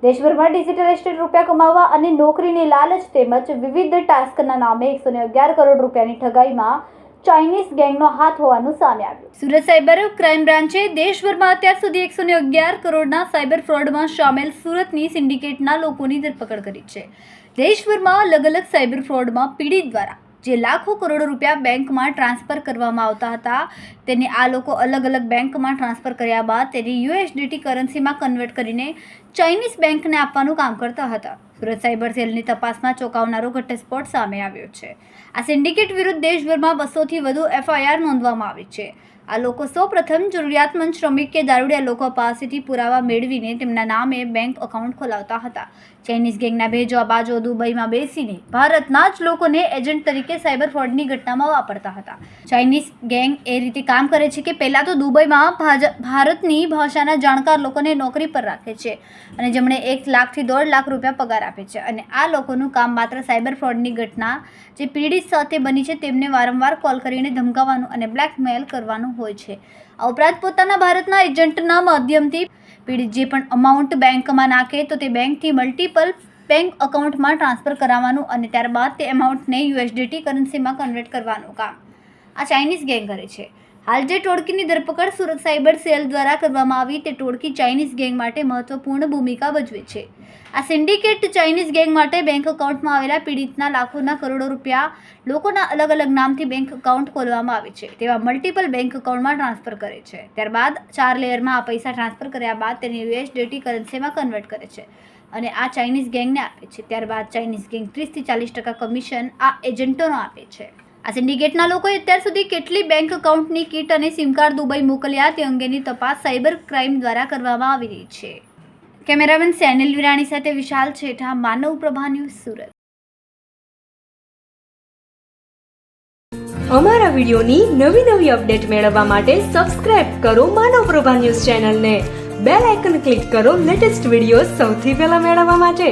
દેશભરમાં digital estate રૂપિયા કમાવવા અને નોકરીની લાલચ તેમજ વિવિધ ટાસ્કના નામે 111 કરોડ રૂપિયાની ઠગાઈમાં ચાઇનીઝ ગેંગનો હાથ હોવાનું સામે આવ્યું. સુરત સાયબર ક્રાઇમ બ્રાન્ચે દેશભરમાં અત્યાર સુધી 111 કરોડના સાયબર ફ્રોડમાં સામેલ સુરતની સિન્ડિકેટના લોકોની ધરપકડ કરી છે. દેશભરમાં અલગ અલગ સાયબર ફ્રોડમાં પીડિત દ્વારા જે લાખો કરોડો રૂપિયા બેંકમાં ટ્રાન્સફર કરવામાં આવતા હતા તેને આ લોકો અલગ અલગ બેંકમાં ટ્રાન્સફર કર્યા બાદ તેને USDT કરન્સીમાં કન્વર્ટ કરીને ચાઇનીઝ બેંકને આપવાનું કામ કરતા હતા. સુરત સાયબર સેલની તપાસમાં ચોંકાવનારો ઘટસ્ફોટ સામે આવ્યો છે. આ સિન્ડિકેટ વિરુદ્ધ દેશભરમાં 200થી વધુ FIR નોંધવામાં આવી છે. આ લોકો સૌપ્રથમ જરૂરિયાતમંદ શ્રમિક કે દારૂડિયા લોકો પાસેથી પુરાવા મેળવીને તેમના નામે બેંક એકાઉન્ટ ખોલાવતા હતા. ચાઇનીઝ ગેંગના બે જવાબાજો દુબઈમાં બેસીને ભારતના જ લોકોને એજન્ટ તરીકે સાયબર ફ્રોડની ઘટનામાં વાપરતા હતા. ચાઇનીઝ ગેંગ એ રીતે કામ કરે છે કે પહેલાં તો દુબઈમાં ભારતની ભાષાના જાણકાર લોકોને નોકરી પર રાખે છે અને જેમણે 1 લાખથી 1.5 લાખ રૂપિયા પગાર આપે છે અને આ લોકોનું કામ માત્ર સાયબર ફ્રોડની ઘટના જે પીડિત સાથે બની છે તેમને વારંવાર કોલ કરીને ધમકાવવાનું અને બ્લેકમેલ કરવાનું હોય છે. આ ઉપરાંત પોતાના ભારતના એજન્ટના માધ્યમથી પીડિત જે પણ અમાઉન્ટ બેંકમાં નાખે તો તે બેંકથી મલ્ટિપલ બેંક એકાઉન્ટમાં ટ્રાન્સફર કરાવવાનું અને ત્યારબાદ તે એમાઉન્ટને USDT કરન્સીમાં કન્વર્ટ કરવાનું કામ આ ચાઇનીઝ ગેંગ કરે છે. હાલ જે ટોળકીની ધરપકડ સુરત સાયબર સેલ દ્વારા કરવામાં આવી તે ટોળકી ચાઇનીઝ ગેંગ માટે મહત્વપૂર્ણ ભૂમિકા ભજવે છે. આ સિન્ડિકેટ ચાઇનીઝ ગેંગ માટે બેંક એકાઉન્ટમાં આવેલા પીડિતના લાખોના કરોડો રૂપિયા લોકોના અલગ અલગ નામથી બેંક એકાઉન્ટ ખોલવામાં આવે છે તેવા મલ્ટિપલ બેંક એકાઉન્ટમાં ટ્રાન્સફર કરે છે. ત્યારબાદ 4 લેયરમાં આ પૈસા ટ્રાન્સફર કર્યા બાદ તેને USDT કરન્સીમાં કન્વર્ટ કરે છે અને આ ચાઇનીઝ ગેંગને આપે છે. ત્યારબાદ ચાઇનીઝ ગેંગ 30% કમિશન આ એજન્ટોનો આપે છે. આ સિન્ડિકેટના લોકોએ અત્યાર સુધી કેટલી બેંક એકાઉન્ટની કીટ અને સિમ કાર્ડ દુબઈ મોકલ્યા તે અંગેની તપાસ સાયબર ક્રાઇમ દ્વારા કરવામાં આવી રહી છે. કેમેરામેન સેનિલ વિરાણી સાથે વિશાલ છેઠા, માનવ પ્રભા ન્યૂઝ, સુરત. અમારા વિડિયોની નવી અપડેટ મેળવવા માટે સબસ્ક્રાઇબ કરો માનવ પ્રભા ન્યૂઝ ચેનલને. બેલ આઇકન ક્લિક કરો લેટેસ્ટ વિડિયો સૌથી પહેલા મેળવવા માટે.